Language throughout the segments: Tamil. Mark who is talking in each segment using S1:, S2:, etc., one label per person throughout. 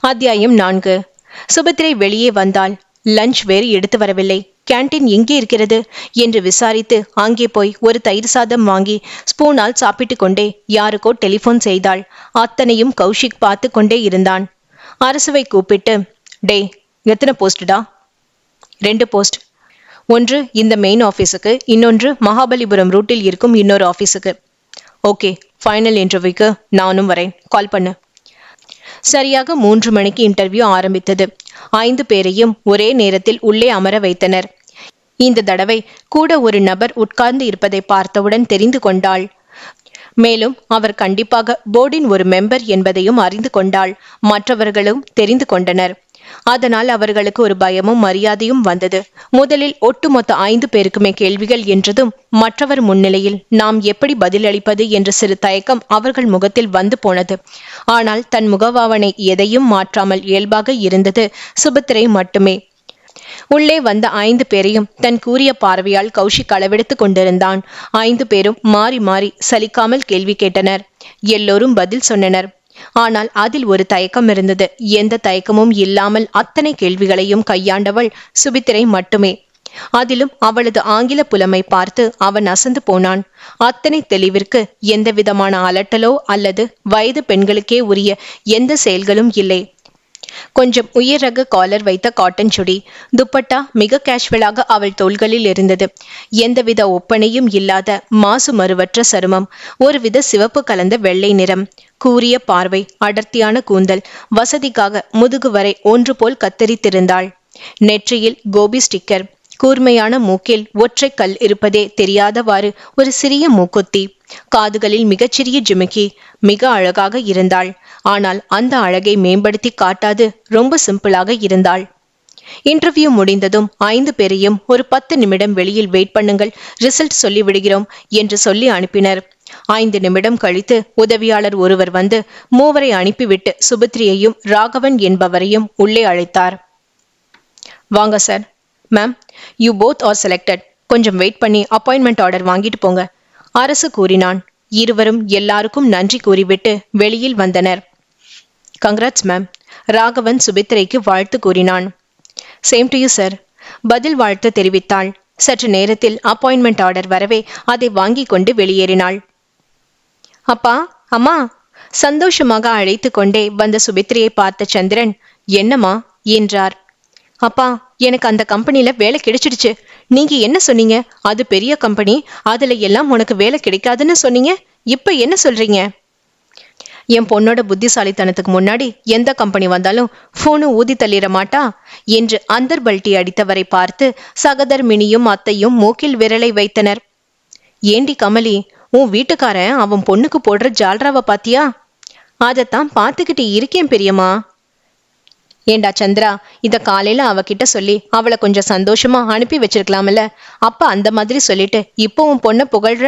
S1: அத்தியாயம் 4. சுபத்திரை வெளியே வந்தாள். லஞ்ச் வேறு எடுத்து வரவில்லை. கேண்டீன் எங்கே இருக்கிறது என்று விசாரித்து அங்கே போய் ஒரு தயிர் சாதம் வாங்கி ஸ்பூனால் சாப்பிட்டு கொண்டே யாருக்கோ டெலிபோன் செய்தாள். அத்தனையும் கௌஷிக் பார்த்து கொண்டே இருந்தான். அரசுவை கூப்பிட்டு, டே, எத்தனை போஸ்டா? 2 போஸ்ட். ஒன்று இந்த மெயின் ஆஃபீஸுக்கு, இன்னொன்று மகாபலிபுரம் ரூட்டில் இருக்கும் இன்னொரு ஆஃபீஸுக்கு. ஓகே, ஃபைனல் இன்டர்வியூக்கு நானும் வரேன், கால் பண்ணு. சரியாக 3 மணிக்கு இன்டர்வியூ ஆரம்பித்தது. 5 பேரையும் ஒரே நேரத்தில் உள்ளே அமர வைத்தனர். இந்த தடவை கூட ஒரு நபர் உட்கார்ந்து இருப்பதை பார்த்தவுடன் தெரிந்து கொண்டாள். மேலும் அவர் கண்டிப்பாக போர்டின் ஒரு மெம்பர் என்பதையும் அறிந்து கொண்டாள். மற்றவர்களும் தெரிந்து கொண்டனர். அதனால் அவர்களுக்கு ஒரு பயமும் மரியாதையும் வந்தது. முதலில் ஒட்டுமொத்த 5 பேருக்குமே கேள்விகள் என்றதும் மற்றவர் முன்னிலையில் நாம் எப்படி பதிலளிப்பது என்ற சிறு தயக்கம் அவர்கள் முகத்தில் வந்து போனது. ஆனால் தன் முகபாவனை எதையும் மாற்றாமல் இயல்பாக இருந்தது சுபத்திரை மட்டுமே. உள்ளே வந்த 5 பேரையும் தன் கூரிய பார்வையால் கௌஷிக் அளவெடுத்து கொண்டிருந்தான். 5 பேரும் மாறி மாறி சலிக்காமல் கேள்வி கேட்டனர். எல்லோரும் பதில் சொன்னனர். ஆனால் அதில் ஒரு தயக்கம் இருந்தது. எந்த தயக்கமும் இல்லாமல் அத்தனை கேள்விகளையும் கையாண்டவள் சுபித்திரை மட்டுமே. அதிலும் அவளது ஆங்கில புலமை பார்த்து அவன் அசந்து போனான். அத்தனை தெளிவிற்கு எந்த விதமான அலட்டலோ அல்லது வயது பெண்களுக்கே உரிய எந்த செயல்களும் இல்லை. கொஞ்சம் உயர் ரக காலர் வைத்த காட்டன் சுடி, துப்பட்டா மிக கேஷுவலாக அவள் தோள்களில் இருந்தது. எந்தவித ஒப்பனையும் இல்லாத மாசு மறுவற்ற சருமம், ஒருவித சிவப்பு கலந்த வெள்ளை நிறம், கூரிய பார்வை, அடர்த்தியான கூந்தல், வசதிக்காக முதுகு வரை ஒன்று போல் கத்தரித்திருந்தாள். நெற்றியில் கோபி ஸ்டிக்கர், கூர்மையான மூக்கில் ஒற்றை கல் இருப்பதே தெரியாதவாறு ஒரு சிறிய மூக்குத்தி, காதுகளில் மிகச்சிறிய ஜிமிக்கி. மிக அழகாக இருந்தாள். ஆனால் அந்த அழகை மேம்படுத்தி காட்டாது ரொம்ப சிம்பிளாக இருந்தாள். இன்டர்வியூ முடிந்ததும் 5 பேரையும் ஒரு 10 நிமிடம் வெளியில் வெயிட் பண்ணுங்கள், ரிசல்ட் சொல்லி விடுகிறோம் என்று சொல்லி அனுப்பினர். 5 நிமிடம் கழித்து உதவியாளர் ஒருவர் வந்து 3 அனுப்பிவிட்டு சுபத்ரியையும் ராகவன் என்பவரையும் உள்ளே அழைத்தார். வாங்க sir. Ma'am, you both are selected. கொஞ்சம் வெயிட் பண்ணி அப்பாயின்மெண்ட் ஆர்டர் வாங்கிட்டு போங்க, அரசு கூறினான். இருவரும் எல்லாருக்கும் நன்றி கூறிவிட்டு வெளியில் வந்தனர். Congrats ma'am. ராகவன் சுபித்திரைக்கு வாழ்த்து கூறினான். சேம் டு யூ சார், பதில் வாழ்த்து தெரிவித்தாள். சற்று நேரத்தில் அப்பாயின்மெண்ட் ஆர்டர் வரவே அதை வாங்கி கொண்டு வெளியேறினாள். அப்பா, அம்மா, சந்தோஷமாக அழைத்து கொண்டே வந்த சுபித்திரையை பார்த்த சந்திரன், என்னம்மா என்றார். அப்பா, எனக்கு அந்த கம்பெனில வேலை கிடைச்சிடுச்சு. நீங்க என்ன சொன்னீங்க? அது பெரிய கம்பெனி, அதுல எல்லாம் உனக்கு வேலை கிடைக்காதுன்னு சொன்னீங்க. இப்ப என்ன சொல்றீங்க? என் பொண்ணோட புத்திசாலித்தனத்துக்கு முன்னாடி எந்த கம்பெனி வந்தாலும் போனு ஊதி தள்ளிட மாட்டா என்று அந்தர்பல்ட்டி அடித்தவரை பார்த்து சகதர்மினியும் அத்தையும் மூக்கில் விரலை வைத்தனர். ஏண்டி கமலி, உன் வீட்டுக்காரன் அவன் பொண்ணுக்கு போடுற ஜால்ராவை பாத்தியா? அதைத்தான் பார்த்துக்கிட்டு இருக்கேன் பெரியம்மா. ஏண்டா சந்திரா, இத காலையில அவகிட்ட சொல்லி அவளை கொஞ்சம் சந்தோஷமா அனுப்பி வச்சிருக்கலாம்ல. அப்ப அந்த மாதிரி சொல்லிட்டு இப்போ உன் பொண்ணை புகழ்ற?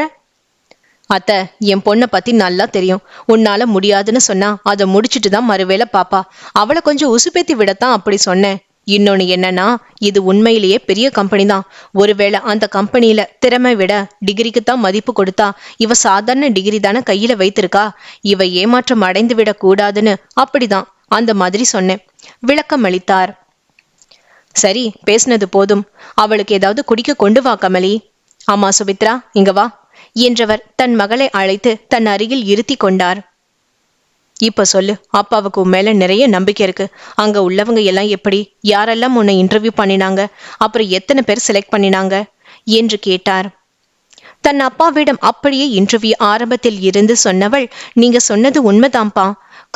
S1: அத்தை, என் பொண்ணை பத்தி நல்லா தெரியும். உன்னால முடியாதுன்னு சொன்னா அதை முடிச்சுட்டு தான் மறுவேளை பாப்பா. அவளை கொஞ்சம் உசுப்பேத்தி விடத்தான் அப்படி சொன்னேன். இன்னொன்னு என்னன்னா, இது உண்மையிலேயே பெரிய கம்பெனி தான். ஒருவேளை அந்த கம்பெனியில திறமை விட டிகிரிக்கு தான் மதிப்பு கொடுத்தா இவ சாதாரண டிகிரி தானே கையில வைத்திருக்கா. இவ ஏமாற்றம் அடைந்து விட கூடாதுன்னு அப்படிதான் அந்த மாதிரி சொன்னேன், விளக்கம் அளித்தார். சரி, பேசினது போதும். அவளுக்கு ஏதாவது குடிக்க கொண்டு வா கமலி. ஆமா சுபித்ரா, இங்க வா என்றவர் தன் மகளை அழைத்து தன் அருகில் இருத்தி கொண்டார். இப்ப சொல்லு, அப்பாவுக்கு உன் மேல நிறைய நம்பிக்கை இருக்கு. அங்க உள்ளவங்க எல்லாம் எப்படி, யாரெல்லாம் உன்னை இன்டர்வியூ பண்ணினாங்க, அப்புறம் எத்தனை பேர் செலக்ட் பண்ணினாங்க என்று கேட்டார். தன் அப்பாவிடம் அப்படியே இன்டர்வியூ ஆரம்பத்தில் இருந்து சொன்னவள், நீங்க சொன்னது உண்மைதான்ப்பா.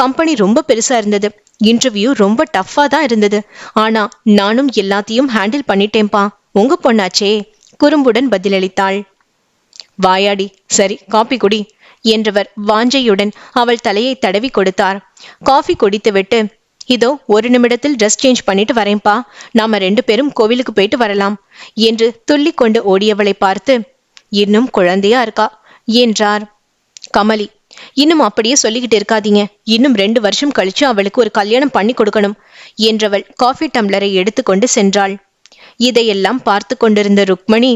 S1: கம்பெனி ரொம்ப பெருசா இருந்தது. இன்டர்வியூ ரொம்ப டஃப்பா தான் இருந்தது. ஆனா நானும் எல்லாத்தையும் ஹேண்டில் பண்ணிட்டேன்பா. உங்க பொண்ணாச்சே, குறும்புடன் பதிலளித்தாள். வாயாடி, சரி காபி குடி என்றவர் வாஞ்சையுடன் அவள் தலையை தடவி கொடுத்தார். காஃபி குடித்துவிட்டு, இதோ 1 நிமிடத்தில் ட்ரெஸ் சேஞ்ச் பண்ணிட்டு வரேன்பா, நாம 2 பேரும் கோவிலுக்கு போயிட்டு வரலாம் என்று துள்ளி கொண்டு ஓடியவளை பார்த்து, இன்னும் குழந்தையா இருக்கா என்றார். கமலி, இன்னும் அப்படியே சொல்லிக்கிட்டு இருக்காதீங்க. இன்னும் 2 வருஷம் கழிச்சு அவளுக்கு ஒரு கல்யாணம் பண்ணி கொடுக்கணும் என்றவள் காஃபி டம்ளரை எடுத்துக்கொண்டு சென்றாள். இதையெல்லாம் பார்த்து கொண்டிருந்த ருக்மணி,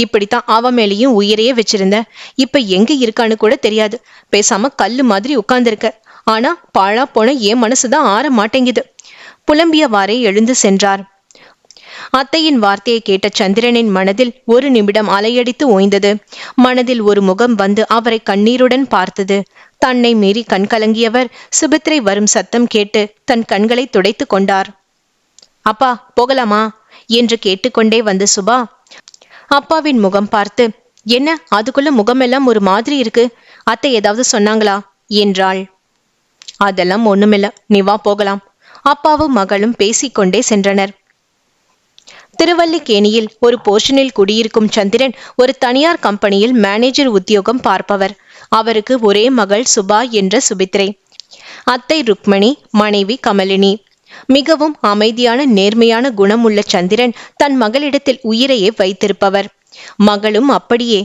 S1: இப்படித்தான் அவ மேலேயும் உயிரையே வச்சிருந்த. இப்ப எங்க இருக்கான்னு கூட தெரியாது. பேசாம கல்லு மாதிரி உட்கார்ந்துருக்க. ஆனா பாழா போன என் மனசுதான் ஆற மாட்டேங்குது. புலம்பியவாறே எழுந்து சென்றார். அத்தையின் வார்த்தையை கேட்ட சந்திரனின் மனதில் ஒரு நிமிடம் அலையடித்து ஓய்ந்தது. மனதில் ஒரு முகம் வந்து அவரை கண்ணீருடன் பார்த்தது. தன்னை மீறி கண் கலங்கியவர் சுபித்ரை வரும் சத்தம் கேட்டு தன் கண்களை துடைத்து கொண்டார். அப்பா போகலாமா என்று கேட்டுக்கொண்டே வந்த சுபா அப்பாவின் முகம் பார்த்து, என்ன அதுக்குள்ள முகமெல்லாம் ஒரு மாதிரி இருக்கு, அத்தை ஏதாவது சொன்னாங்களா என்றாள். அதெல்லாம் ஒண்ணுமில்ல, நீ வா போகலாம். அப்பாவும் மகளும் பேசிக்கொண்டே சென்றனர். திருவல்லிக்கேணியில் ஒரு போர்ஷனில் குடியிருக்கும் சந்திரன் ஒரு தனியார் கம்பெனியில் மேனேஜர் உத்தியோகம் பார்ப்பவர். அவருக்கு ஒரே மகள் சுபா என்ற சுபித்ரை. அத்தை ருக்மணி, மனைவி கமலினி. மிகவும் அமைதியான நேர்மையான குணமுள்ள சந்திரன் தன் மகளிடத்தில் உயிரையே வைத்திருப்பவர். மகளும் அப்படியே.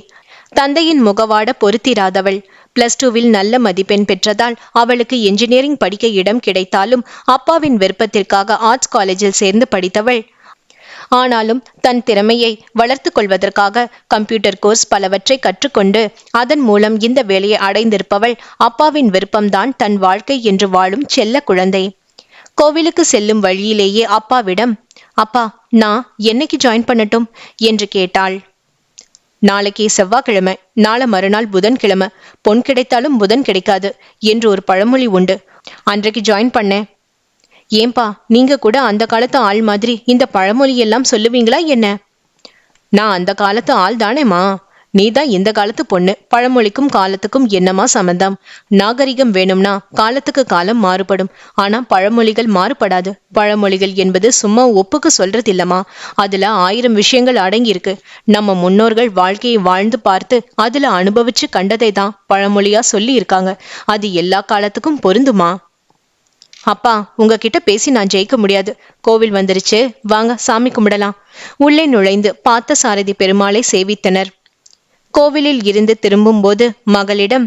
S1: தந்தையின் முகவாட பொருத்திராதவள். +2 நல்ல மதிப்பெண் பெற்றதால் அவளுக்கு என்ஜினியரிங் படிக்க இடம் கிடைத்தாலும் அப்பாவின் விருப்பத்திற்காக ஆர்ட்ஸ் காலேஜில் சேர்ந்து படித்தவள். ஆனாலும் தன் திறமையை வளர்த்து கொள்வதற்காக கம்ப்யூட்டர் கோர்ஸ் பலவற்றை கற்றுக்கொண்டு அதன் மூலம் இந்த வேலையை அடைந்திருப்பவள் அப்பாவின் விருப்பம்தான் தன் வாழ்க்கை என்று வாழும் செல்ல குழந்தை. கோவிலுக்கு செல்லும் வழியிலேயே அப்பாவிடம், அப்பா நான் என்னைக்கு ஜாயின் பண்ணட்டும் என்று கேட்டாள். நாளைக்கு செவ்வாய்க்கிழமை, நாளை மறுநாள் புதன்கிழமை. பொன் கிடைத்தாலும் புதன் கிடைக்காது என்று ஒரு பழமொழி உண்டு. அன்றைக்கு ஜாயின் பண்ணேன். ஏன்பா நீங்க கூட அந்த காலத்து ஆள் மாதிரி இந்த பழமொழி எல்லாம் சொல்லுவீங்களா என்ன? நான் அந்த காலத்து ஆள் தானேம்மா. நீதான் இந்த காலத்து பொண்ணு. பழமொழிக்கும் காலத்துக்கும் என்னமா சம்பந்தம்? நாகரிகம் வேணும்னா காலத்துக்கு காலம் மாறுபடும். ஆனா பழமொழிகள் மாறுபடாது. பழமொழிகள் என்பது சும்மா ஒப்புக்கு சொல்றது இல்லம்மா. அதுல 1000 விஷயங்கள் அடங்கி இருக்கு. நம்ம முன்னோர்கள் வாழ்க்கையை வாழ்ந்து பார்த்து அதுல அனுபவிச்சு கண்டதை தான் பழமொழியா சொல்லி இருக்காங்க. அது எல்லா காலத்துக்கும் பொருந்துமா? அப்பா உங்ககிட்ட பேசி நான் ஜெயிக்க முடியாது. கோவில் வந்துருச்சு, வாங்க சாமி கும்பிடலாம். உள்ளே நுழைந்து பார்த்த சாரதி பெருமாளை சேவித்தனர். கோவிலில் இருந்து திரும்பும் போது மகளிடம்,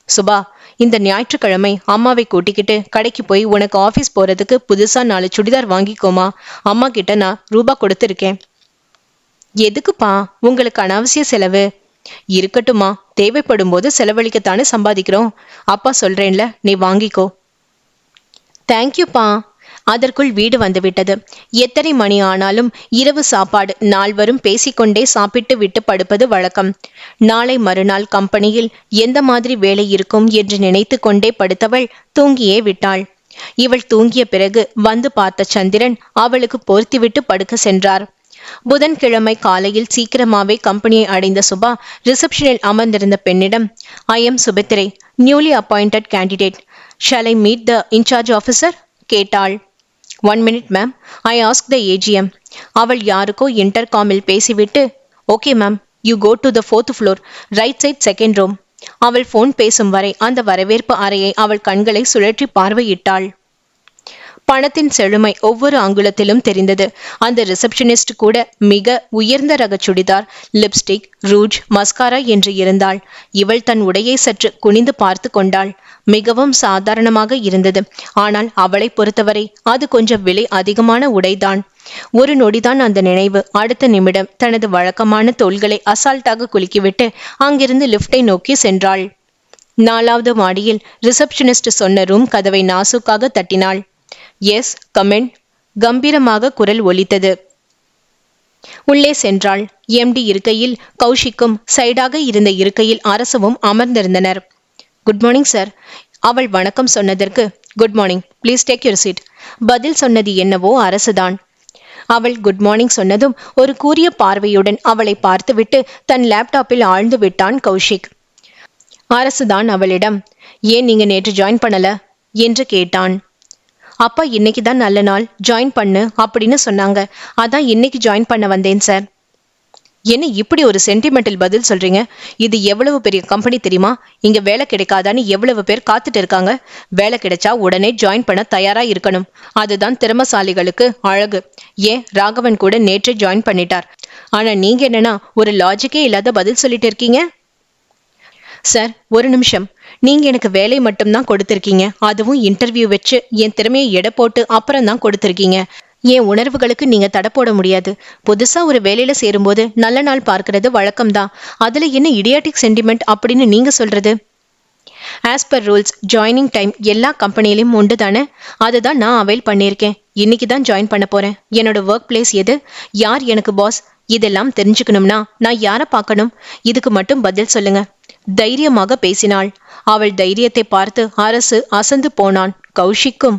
S1: சுபா இந்த ஞாயிற்றுக்கிழமை அம்மாவை கூட்டிக்கிட்டு கடைக்கு போய் உனக்கு ஆபீஸ் போறதுக்கு புதுசா 4 சுடிதார் வாங்கிக்கோமா. அம்மா கிட்ட நான் ரூபா கொடுத்துருக்கேன். எதுக்குப்பா? உங்களுக்கு அனாவசிய செலவு. இருக்கட்டுமா, தேவைப்படும் போது செலவழிக்கத்தானே சம்பாதிக்கிறோம். அப்பா சொல்றேன்ல, நீ வாங்கிக்கோ. தேங்க்யூப்பா. அதற்குள் வீடு வந்துவிட்டது. எத்தனை மணி ஆனாலும் இரவு சாப்பாடு நால்வரும் பேசிக்கொண்டே சாப்பிட்டு விட்டு படுப்பது வழக்கம். நாளை மறுநாள் கம்பெனியில் எந்த மாதிரி வேலை இருக்கும் என்று நினைத்து கொண்டே படுத்தவள் தூங்கியே விட்டாள். இவள் தூங்கிய பிறகு வந்து பார்த்த சந்திரன் அவளுக்கு போர்த்திவிட்டு படுக்க சென்றார். புதன்கிழமை காலையில் சீக்கிரமாவே கம்பெனியை அடைந்த சுபா ரிசப்ஷனில் அமர்ந்திருந்த பெண்ணிடம், I am Subithrai, newly appointed candidate. Shall I meet the incharge officer கேட்டாள். 1 minute ma'am, I ask the AGM. அவள் யாருக்கோ இன்டர்காமில் பேசிவிட்டு, okay ma'am, you go to the 4th floor, right side 2nd room. அவள் போன் பேசும் வரை அந்த வரவேற்பு அறையை அவள் கண்களை சுழற்றி பார்வையிட்டாள். பணத்தின் செழுமை ஒவ்வொரு அங்குலத்திலும் தெரிந்தது. அந்த ரிசப்ஷனிஸ்ட் கூட மிக உயர்ந்த ரக சுடிதார், லிப்ஸ்டிக், ரூஜ், மஸ்காரா என்று இருந்தாள். இவள் தன் உடையை சற்று குனிந்து பார்த்து கொண்டாள். மிகவும் சாதாரணமாக இருந்தது. ஆனால் அவளை பொறுத்தவரை அது கொஞ்சம் விலை அதிகமான உடைதான். ஒரு நொடிதான் அந்த நினைவு. அடுத்த நிமிடம் தனது வழக்கமான தோள்களை அசால்ட்டாக குலுக்கிவிட்டு அங்கிருந்து லிப்டை நோக்கி சென்றாள். 4வது மாடியில் ரிசப்ஷனிஸ்ட் சொன்ன ரூம் கதவை நாசுக்காக தட்டினாள். S comment. கம்பீரமாக குரல் ஒலித்தது. உள்ளே சென்றாள். எம்டி இருக்கையில் கௌஷிக்கும், சைடாக இருந்த இருக்கையில் அரசவும் அமர்ந்திருந்தனர். Good morning sir. அவள் வணக்கம் சொன்னதற்கு, good morning, please take your seat. பதில் சொன்னது என்னவோ அரசுதான். அவள் குட் மார்னிங் சொன்னதும் ஒரு கூரிய பார்வையுடன் அவளை பார்த்துவிட்டு தன் லேப்டாப்பில் ஆழ்ந்து விட்டான் கௌஷிக். அரசுதான் அவளிடம், ஏன் நீங்க நேற்று ஜாயின் பண்ணல என்று கேட்டான். அப்பா இன்னைக்கு தான் நல்ல நாள், ஜாயின் பண்ணு அப்படின்னு சொன்னாங்க. அதான் இன்னைக்கு ஜாயின் பண்ண வந்தேன் சார். என்ன இப்படி ஒரு சென்டிமெண்டல் பதில் சொல்றீங்க? இது எவ்வளவு பெரிய கம்பெனி தெரியுமா? இங்க வேலை கிடைக்காதான்னு எவ்வளவு பேர் காத்துட்டு இருக்காங்க. வேலை கிடைச்சா உடனே ஜாயின் பண்ண தயாரா இருக்கணும். அதுதான் திறமசாலிகளுக்கு அழகு. ஏன் ராகவன் கூட நேற்றே ஜாயின் பண்ணிட்டார். ஆனா நீங்க என்னன்னா ஒரு லாஜிக்கே இல்லாத பதில் சொல்லிட்டு இருக்கீங்க. சார் ஒரு நிமிஷம். நீங்க எனக்கு வேலை மட்டும்தான் கொடுத்திருக்கீங்க. அதுவும் இன்டர்வியூ வச்சு என் திறமையை எடை போட்டு அப்புறம் தான் கொடுத்திருக்கீங்க. என் உணர்வுகளுக்கு நீங்க தடை போட முடியாது. புதுசா ஒரு வேலையில சேரும்போது நல்ல நாள் பார்க்கறது வழக்கம்தான். அதுல என்ன இடியாட்டிக் சென்டிமெண்ட் அப்படின்னு நீங்க சொல்றது? As per rules joining time எல்லா கம்பெனிலையும் உண்டு தானே? அதுதான் நான் அவைல் பண்ணியிருக்கேன். இன்னைக்கு தான் ஜாயின் பண்ண போறேன். என்னோட ஒர்க் பிளேஸ் எது? யார் எனக்கு பாஸ்? இதெல்லாம் தெரிஞ்சுக்கணும்னா நான் யாரை பார்க்கணும்? இதுக்கு மட்டும் பதில் சொல்லுங்க. தைரியமாக பேசினாள். அவள் தைரியத்தை பார்த்து அரசு அசந்து போனான். கௌஷிக்கும்